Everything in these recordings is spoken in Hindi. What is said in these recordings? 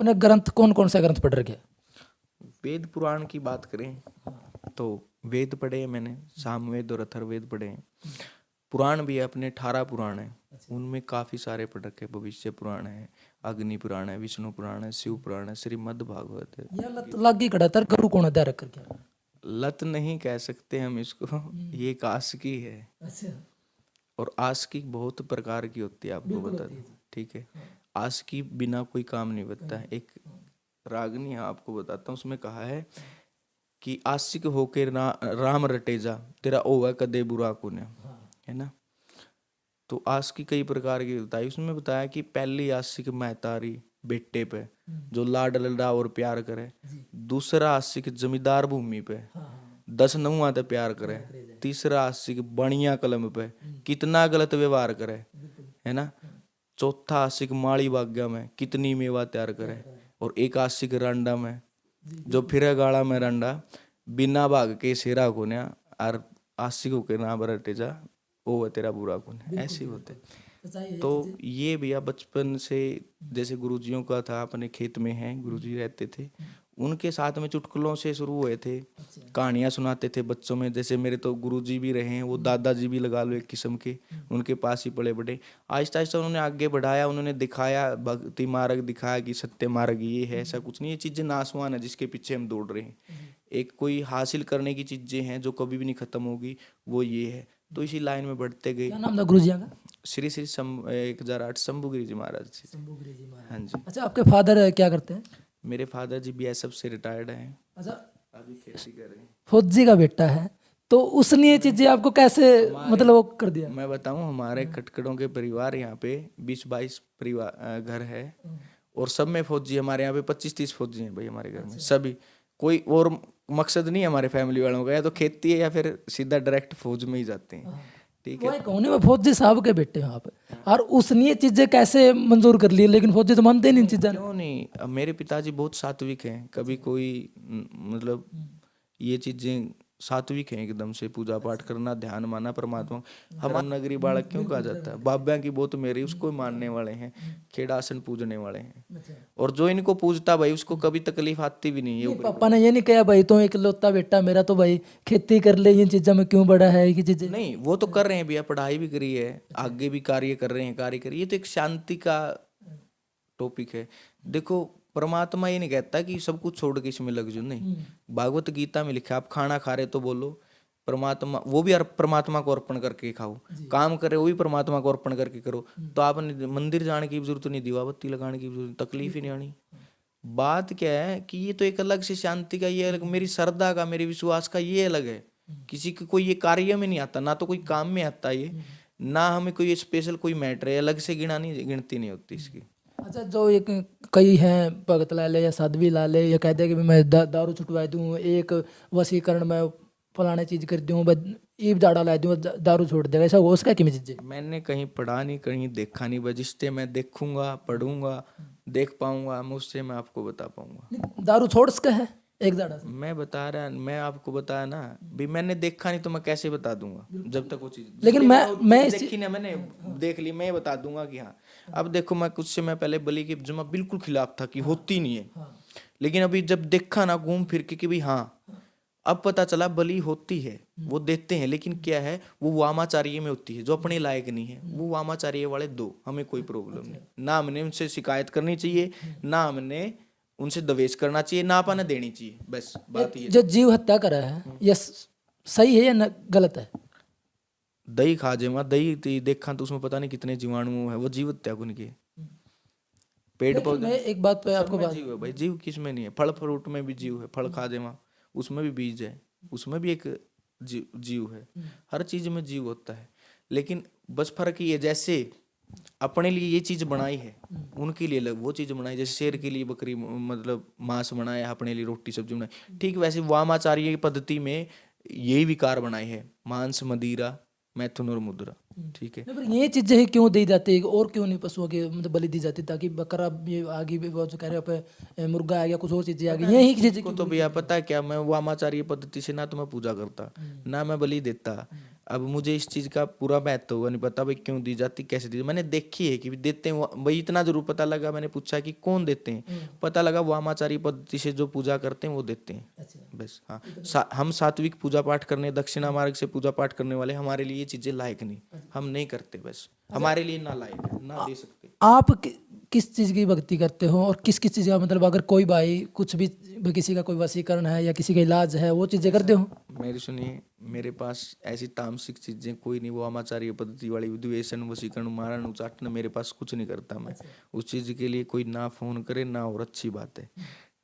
आपने ग्रंथ कौन कौन से ग्रंथ पढ़ रखे? वेद पुराण की बात करें तो वेद पढ़े हैं मैंने, सामवेद और अथर्ववेद पढ़े हैं। पुराण भी है, अपने 18 पुराण है, उनमें काफी सारे पढ़ रखे। भविष्य पुराण है, अग्नि पुराण है, विष्णु पुराण है, शिव पुराण है, श्रीमद् भागवत है। यह लत लग ही खड़ा था, गुरु कौन अध्याय रख करके? लत नहीं कह सकते हम इसको, ये एक आस्की है। अच्छा, और आस्की बहुत प्रकार की होती है, आपको बता दूं, ठीक है। आस्की बिना कोई काम नहीं बनता है। एक रागनी है, आपको बताता हूँ, उसमें कहा है कि आशिक होके राम रटेजा, तेरा ओवा कदे बुरा कुने, है ना। तो आशिकी कई प्रकार की बताई, उसमें बताया कि पहली आशिक महतारी बेटे पे जो लाड लड़ा और प्यार करे, दूसरा आशिक जमींदार भूमि पे 10 नौवा ते प्यार करे, तीसरा आशिक बणिया कलम पे कितना गलत व्यवहार करे, है ना। चौथा आशिक माड़ी बाग्या में कितनी मेवा तैयार करे, और एक आशिक रांडा में जो फिरे गाड़ा में रांडा बिना भाग के सेरा कोन्या, और आशिक होके ना बरटे जा वो तेरा बुरा कौन है, ऐसे होते। तो ये भैया बचपन से जैसे गुरुजियों का था, अपने खेत में है गुरुजी रहते थे, उनके साथ में चुटकुलों से शुरू हुए थे, कहानियां सुनाते थे बच्चों में। जैसे मेरे तो गुरुजी भी रहे हैं, वो दादाजी भी लगा लो एक किस्म के, उनके पास ही पले बड़े। आहिस्ता आहिस्ता उन्होंने आगे बढ़ाया, उन्होंने दिखाया, भक्ति मार्ग दिखाया कि सत्य मार्ग ये है, ऐसा कुछ नहीं। ये चीजें नासवान है जिसके पीछे हम दौड़ रहे हैं। एक कोई हासिल करने की चीजें हैं जो कभी भी नहीं खत्म होगी, वो ये है। तो इसी लाइन में बढ़ते गए। क्या नाम था गुरुजी का? श्री श्री 1008 शंभुगिरी जी महाराज जी। हाँ जी। अच्छा, आपके फादर क्या करते हैं? मेरे फादर जी बीएसएफ से रिटायर्ड हैं। अच्छा, अभी खेती कर रहे हैं। फौजी का बेटा है, तो उसने ये चीजें आपको कैसे मतलब वो कर दिया? मैं बताऊं, हमारे खटखड़ों के परिवार यहाँ पे 20-22 परिवार घर है, और सब में फौजी। हमारे यहाँ पे 25-30 फौजी हैं भाई हमारे घर में, सभी। कोई और मकसद नहीं है हमारे फैमिली वालों का, या तो खेती है या फिर सीधा डायरेक्ट फौज में ही जाते हैं, ठीक है। वही कौन है, फौजी साहब के बेटे हैं आप, और उसने ये चीजें कैसे मंजूर कर ली? लेकिन फौजी तो मानते नहीं इन चीजें। क्यों नहीं, अब मेरे पिताजी बहुत सात्विक हैं, कभी कोई मतलब ये चीजें सात्विक हैं एकदम से, पूजा पाठ करना, ध्यान माना परमात्मा। हम नगरी बालक क्यों कहा जाता है, बाब्या की बहुत मेरी, उसको मानने वाले हैं, खेड़ासन पूजने वाले हैं। और जो इनको पूजता भाई उसको कभी तकलीफ आती भी नहीं है। पापा ने ये नहीं कहा भाई तो एक लौता बेटा मेरा, तो भाई खेती कर ले, इन चीजों में क्यों बड़ा है ये चीजें? नहीं, वो तो कर रहे हैं भैया, पढ़ाई भी करी है, आगे भी कार्य कर रहे हैं, कार्य करिए। ये तो एक शांति का टॉपिक है। देखो, परमात्मा ये नहीं कहता कि सब कुछ छोड़ के इसमें लग जाओ, नहीं। भागवत गीता में लिखा, आप खाना खा रहे तो बोलो परमात्मा, वो भी परमात्मा को अर्पण करके खाओ, काम करे वो भी परमात्मा को अर्पण करके करो। तो आप मंदिर जाने की जरूरत नहीं, दीवाबत्ती लगाने की जरूरत, तकलीफ ही नहीं आनी। बात क्या है कि ये तो एक अलग से शांति का, ये अलग मेरी श्रद्धा का, मेरे विश्वास का, ये अलग है। किसी को कोई ये कार्य में नहीं आता, ना तो कोई काम में आता ये, ना हमें कोई स्पेशल कोई मैटर है, अलग से गिनती नहीं होती इसकी। अच्छा, जो एक कई हैं भगत ला ले या साध्वी ला ले, या कहते हैं कि मैं दारू छुटवा दूं, एक वशीकरण में फलाने चीज कर दूं, ईब जाड़ा ला दूं, दारू छोड़ देगा, ऐसा हो उसका किमें चीजें? मैंने कहीं पढ़ा नहीं, कहीं देखा नहीं, बस जिससे मैं देखूंगा, पढ़ूंगा, देख पाऊंगा, मुझसे मैं आपको बता पाऊंगा। दारू छोड़ सका है एक जाड़ा से? मैं बता रहा, मैं आपको बताया ना भी, मैंने देखा नहीं तो मैं कैसे बता दूंगा जब तक वो चीज। लेकिन मैं देखी ना, मैंने देख ली, मैं बता दूंगा कि हाँ। अब देखो, मैं कुछ समय पहले बलि की जमा बिल्कुल खिलाफ था कि होती नहीं है, लेकिन अभी जब देखा ना घूम फिर के कि भाई हाँ, अब पता चला बलि होती है, वो देते हैं, लेकिन क्या है, वो वामाचार्य में होती है, जो अपने लायक नहीं है, वो वामाचार्य वाले दो, हमें कोई प्रॉब्लम नहीं, ना हमने उनसे शिकायत करनी चाहिए, ना हमने उनसे दवेश करना चाहिए, ना पाना देनी चाहिए, बस बात ये। जो जीव हत्या करा है ये सही है या गलत है? दही खा जाए, दही देखा तो उसमें पता नहीं कितने जीवाणु है, वो जीव हत्या को नहीं, पेड़ पौधे। मैं एक बात पे आपको जीव है भाई, जीव किस में नहीं है, फल फ्रूट में भी जीव है, फल खा जाए उसमें भी बीज है, उसमें भी एक जीव है, हर चीज में जीव होता है। लेकिन बस फर्क ये, जैसे अपने लिए ये चीज बनाई है, उनके लिए अलग वो चीज बनाई, जैसे शेर के लिए बकरी मतलब मांस बनाया, अपने लिए रोटी सब्जी बनाई, ठीक वैसे वामाचार्य की पद्धति में यही विकार बनाए है, मांस, मदिरा, मैथुन और मुद्रा, ठीक है। पर ये चीजें ही क्यों दी जाती है, और क्यों नहीं पशुओं की मतलब बलि दी जाती, ताकि बकरा ये आगे भी वो जो कह रहे पे मुर्गा आ गया, कुछ और चीजें आ गई, यही चीजें को तो भैया पता है क्या, मैं वामाचार्य पद्धति से ना तो मैं पूजा करता, ना मैं बलि देता। अब मुझे इस चीज़ का पूरा महत्व हुआ नहीं पता भाई क्यों दी जाती, कैसे दी, मैंने देखी है कि देते हैं भाई, इतना जरूर पता लगा। मैंने पूछा कि कौन देते हैं, पता लगा वामाचारी पद्धति से जो पूजा करते हैं वो देते हैं। बस हाँ, हम सात्विक पूजा पाठ करने, दक्षिणा मार्ग से पूजा पाठ करने वाले, हमारे लिए ये चीज़ें लायक नहीं, हम नहीं करते, बस हमारे लिए ना लायक है, ना दे सकते। आप किस चीज़ की भक्ति करते हो और किस किस चीज़ का, मतलब अगर कोई भाई कुछ भी किसी का कोई वशीकरण है या किसी का इलाज है, वो चीज़ें करते हो? मेरी सुनिए, मेरे पास ऐसी तामसिक चीजें कोई नहीं, वो आमाचार्य पद्धति वाली विद्वेषण, वशीकरण, मारण, उच्चाटन, मेरे पास कुछ नहीं करता मैं। उस चीज के लिए कोई ना फोन करे ना, और अच्छी बात है,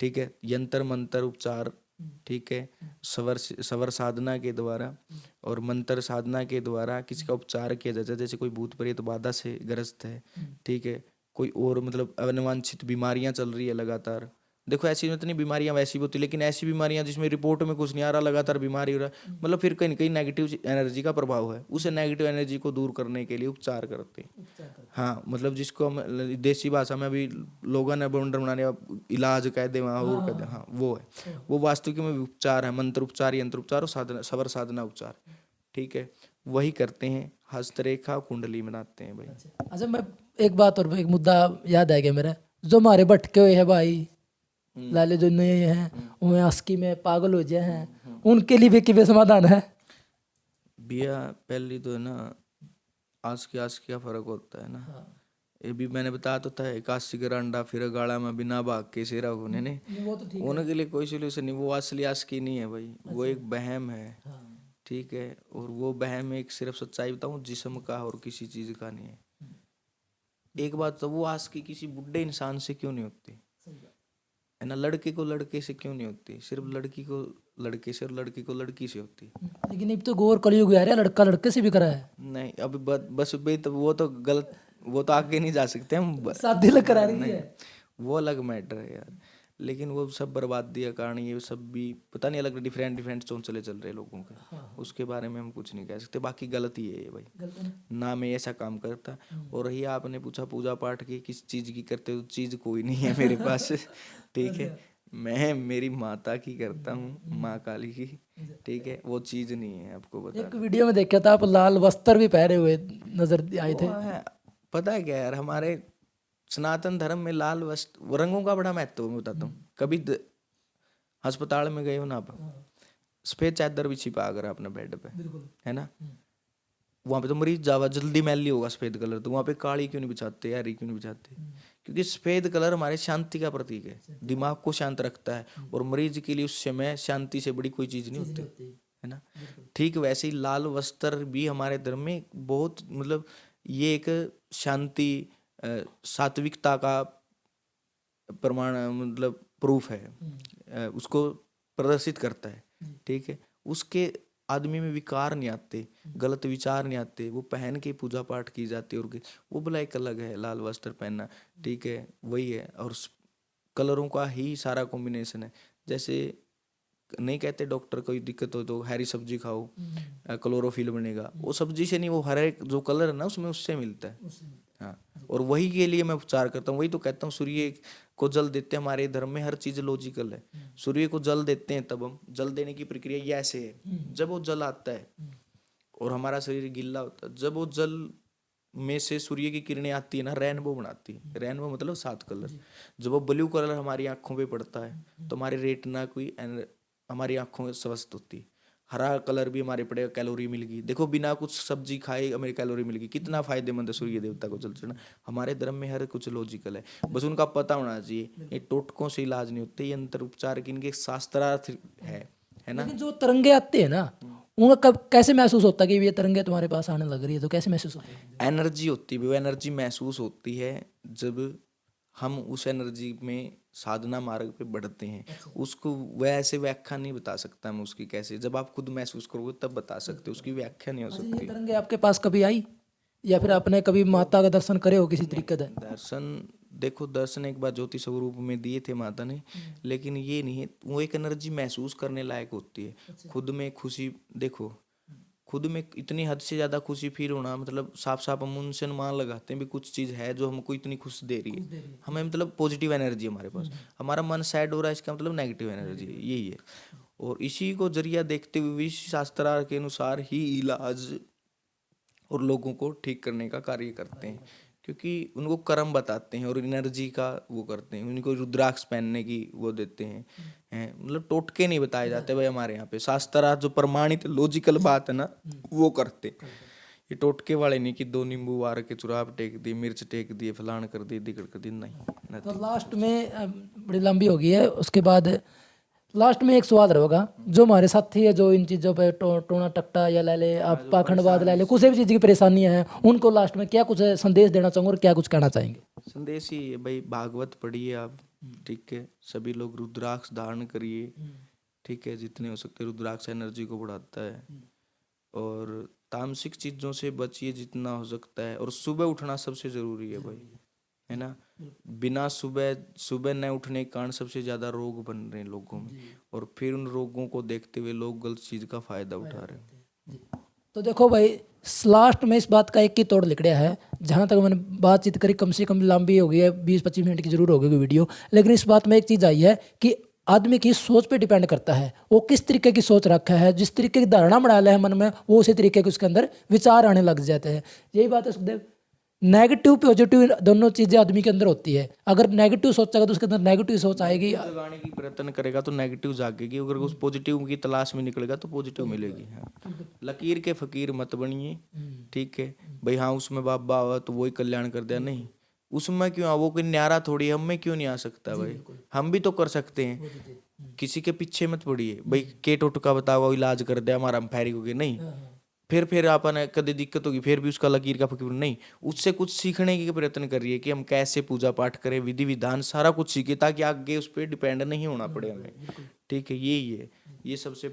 ठीक है। यंत्र मंत्र उपचार, ठीक है, सवर साधना के द्वारा और मंत्र साधना के द्वारा किसी का उपचार किया जाता है। जैसे कोई भूत प्रेत बाधा से ग्रस्त है, ठीक है, कोई और मतलब अनवांछित बीमारियां चल रही है लगातार। देखो ऐसी इतनी बीमारियां वैसी भी होती, लेकिन ऐसी बीमारियां जिसमें रिपोर्ट में कुछ नहीं आ रहा, लगातार बीमारी हो रहा है, मतलब फिर कहीं ना कहीं नेगेटिव एनर्जी का प्रभाव है। उसे नेगेटिव एनर्जी को दूर करने के लिए उपचार करते हैं। हाँ, मतलब जिसको हम देसी भाषा में अभी लोगों ने बवंडर बनाने इलाज कह दे, वहाँ और कह दे, हाँ वो है, वो वास्तविक में उपचार है, मंत्र उपचार, यंत्र उपचार और साधना, सवर साधना उपचार, ठीक है, वही करते हैं। हस्तरेखा कुंडली बनाते हैं भाई। अच्छा, मैं एक बात और, एक मुद्दा याद आ गया मेरा, जो हमारे भटके हुए हैं भाई लाले, जो नए हैं उन्हें अस्की में पागल हो जाए हैं, उनके लिए भी किसी समाधान है? भैया पहली तो है ना, आस का फर्क होता है ना। ये भी मैंने बताया तो था, काशी का अंडा फिर गाड़ा में बिना भाग के सेरा होने ने, वो तो ठीक उनके लिए कोई सोल्यूशन नहीं, वो असली आस्की नहीं है भाई, वो एक वहम है, ठीक है। और वो वहम एक, सिर्फ सच्चाई बताऊं, जिस्म का और किसी चीज का नहीं है। एक बात तो, वो आस्की किसी बुढ़े इंसान से क्यों नहीं होती है ना, लड़के को लड़के से क्यों नहीं होती, सिर्फ लड़की को लड़के से और लड़की को लड़की से होती। लेकिन अब तो गौर कलयुग आ रहा है, लड़का लड़के से भी करा है, नहीं अभी बस भाई, तो वो तो गलत, वो तो आगे नहीं जा सकते हम। शादी लग करा रही नहीं, है। वो अलग मैटर है यार, लेकिन वो सब बर्बादी का कारण, ये सब भी पता नहीं, अलग डिफरेंट चौंचले चल रहे लोगों के, उसके बारे में हम कुछ नहीं कह सकते। बाकी गलती है ये भाई, ना मैं ऐसा काम करता। और रही आपने पूछा पूजा पाठ की किस चीज़ की करते हो, चीज़ कोई नहीं है मेरे पास, ठीक है, मैं मेरी माता की करता हूँ, माँ काली की, ठीक है, वो चीज़ नहीं है, आपको बता। एक वीडियो में देखा था, आप लाल वस्त्र भी पहने हुए नजर आए थे। पता है क्या यार, हमारे सनातन धर्म में लाल वस्त्र रंगों का बड़ा महत्व है, मैं बताता हूँ। कभी अस्पताल में गए हो ना आप, सफेद चादर बिछी पा अगर आपने बेड पे, है ना, वहां पे तो मरीज जावा जल्दी मैली होगा सफेद कलर, तो वहां पे काली क्यों नहीं बिछाते, हरी क्यों नहीं बिछाते? क्योंकि सफेद कलर हमारे शांति का प्रतीक है, दिमाग को शांत रखता है, और मरीज के लिए उस समय शांति से बड़ी कोई चीज नहीं होती, है ना। ठीक वैसे ही लाल वस्त्र भी हमारे धर्म में बहुत, मतलब ये एक शांति, सात्विकता का प्रमाण, मतलब प्रूफ है, उसको प्रदर्शित करता है, ठीक है। उसके आदमी में विकार नहीं आते, गलत विचार नहीं आते, वो पहन के पूजा पाठ की जाती है, और वो भला एक अलग है लाल वस्त्र पहनना, ठीक है, वही है। और कलरों का ही सारा कॉम्बिनेशन है। जैसे नहीं कहते डॉक्टर कोई दिक्कत हो तो हरी सब्जी खाओ, क्लोरोफिल बनेगा, वो सब्जी से नहीं, वो हर एक जो कलर है ना उसमें, उससे मिलता है। हाँ, और वही के लिए मैं उपचार करता हूँ, वही तो कहता हूँ, सूर्य को जल देते हैं, हमारे धर्म में हर चीज लॉजिकल है। सूर्य को जल देते हैं, तब हम जल देने की प्रक्रिया ये ऐसे है, जब वो जल आता है और हमारा शरीर गीला होता है, जब वो जल में से सूर्य की किरणें आती है ना, रेनबो बनाती है, रेनबो मतलब 7 कलर, जब वो ब्लू कलर हमारी आंखों पे पड़ता है तो हमारी रेटिना कोई हमारी आंखों स्वस्थ होती है। हरा कलर भी हमारे पड़ेगा, कैलोरी मिल गई, देखो बिना कुछ सब्जी खाए हमें कैलोरी मिल गई, कितना फायदेमंद है सूर्य देवता को जल चढ़ाना। हमारे धर्म में हर कुछ लॉजिकल है, बस उनका पता होना चाहिए। ये टोटकों से इलाज नहीं होते, ये यंत्र उपचार की इनके शास्त्रार्थ है ना। लेकिन जो तरंगे आते हैं ना, उनका कब कैसे महसूस होता है कि ये तरंगे तुम्हारे पास आने लग रही है, तो कैसे महसूस होता है? एनर्जी होती है, वो एनर्जी महसूस होती है जब हम उस एनर्जी में साधना मार्ग पे बढ़ते हैं। उसको वैसे व्याख्या नहीं बता सकता मैं उसकी कैसे, जब आप खुद महसूस करोगे तब बता सकते, उसकी व्याख्या नहीं हो अच्छा, ये सकती। तरंगे आपके पास कभी आई, या फिर आपने कभी माता का दर्शन करे हो किसी तरीके से? दर्शन, देखो दर्शन एक बार ज्योति स्वरूप में दिए थे माता ने, लेकिन ये नहीं है, वो एक एनर्जी महसूस करने लायक होती है। खुद में खुशी, देखो खुद में इतनी हद से ज्यादा खुशी फील होना, मतलब साफ साफ हम उनसे अनुमान लगाते हैं भी कुछ चीज है जो हमको इतनी खुश दे रही है, हमें मतलब पॉजिटिव एनर्जी हमारे पास। हमारा मन सैड हो रहा है, इसका मतलब नेगेटिव एनर्जी, यही है। और इसी को जरिया देखते हुए इसी शास्त्रार्थ के अनुसार ही इलाज और लोगों को ठीक करने का कार्य करते हैं, क्योंकि उनको कर्म बताते हैं और एनर्जी का वो करते हैं, उनको रुद्राक्ष पहनने की वो देते हैं मतलब टोटके नहीं बताए जाते भाई हमारे यहाँ पे। शास्त्रार्थ जो प्रमाणित लॉजिकल बात है ना वो करते, ये टोटके वाले नहीं कि 2 नींबू वार के चुराव टेक दिए, मिर्च टेक दिए, फलान कर दिए, दिगड़ कर दी, नहीं। तो लास्ट में बड़ी लंबी हो गई है, उसके बाद लास्ट में एक सवाल रहेगा, जो हमारे साथी है जो इन चीज़ों पे टोना टट्टा या ले ले आप पाखंडवाद ले ले, कुछ भी चीज़ की परेशानियां हैं, उनको लास्ट में क्या कुछ संदेश देना चाहोगे और क्या कुछ कहना चाहेंगे? संदेश ही है भाई, भागवत पढ़िए आप, ठीक है, सभी लोग रुद्राक्ष धारण करिए, ठीक है, जितने हो सकते रुद्राक्ष एनर्जी को बढ़ाता है, और तामसिक चीज़ों से बचिए जितना हो सकता है, और सुबह उठना सबसे ज़रूरी है भाई, है ना। बिना सुबह न उठने के कारण सबसे ज़्यादा रोग बन रहे हैं लोगों में, और फिर उन रोगों को देखते हुए लोग गलत चीज़ का फ़ायदा उठा रहे हैं। तो देखो भाई, लास्ट में इस बात का एक ही तोड़ निकला है, जहाँ तक मैंने बातचीत करी कम से कम लंबी हो गई है, 20-25 मिनट की जरूर हो गई वीडियो, लेकिन इस बात में एक चीज़ आई है कि आदमी की सोच पे डिपेंड करता है, वो किस तरीके की सोच रखा है, जिस तरीके की धारणा बना लिया है मन में, वो उसी तरीके के उसके अंदर विचार आने लग जाते हैं। यही बात है सुखदेव, नेगेटिव पॉजिटिव दोनों चीज़ें आदमी के अंदर होती है। अगर नेगेटिव सोचेगा तो उसके अंदर नेगेटिव सोच आएगी, जगाने की प्रयत्न करेगा तो नेगेटिव जागेगी, अगर उस पॉजिटिव की तलाश में निकलेगा तो पॉजिटिव मिलेगी। हाँ। लकीर के फकीर मत बनिए, ठीक है भाई, हाँ उसमें बाबा आवा तो वही कल्याण कर दिया, नहीं, उसमें क्यों वो कोई न्यारा थोड़ी है, हम में क्यों नहीं आ सकता भाई, हम भी तो कर सकते हैं, किसी के पीछे मत पड़िए भाई, के टोटका बताओ इलाज कर दे हमारा, हम फैरी हो गए, नहीं, फिर आपने कभी दिक्कत होगी फिर भी उसका लकीर का फकीर नहीं, उससे कुछ सीखने की प्रयत्न करिए कि हम कैसे पूजा पाठ करें, विधि विधान सारा कुछ सीखे, ताकि आगे उस पर डिपेंड नहीं होना पड़े हमें, ठीक है, यही है, ये सबसे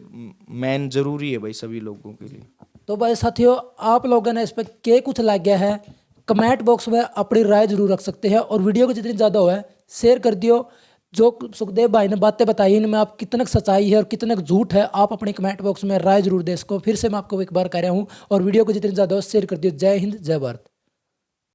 मेन जरूरी है भाई सभी लोगों के लिए। तो भाई साथियों, आप लोगों ने इस पर क्या कुछ लग गया है, कमेंट बॉक्स में अपनी राय जरूर रख सकते हैं, और वीडियो को जितनी ज़्यादा हो है शेयर कर दियो। जो सुखदेव भाई ने बातें बताई इनमें आप कितने सच्चाई है और कितने झूठ है, आप अपने कमेंट बॉक्स में राय जरूर दे सको। फिर से मैं आपको एक बार कह रहा हूँ, और वीडियो को जितनी ज़्यादा हो शेयर कर दियो। जय हिंद, जय भारत।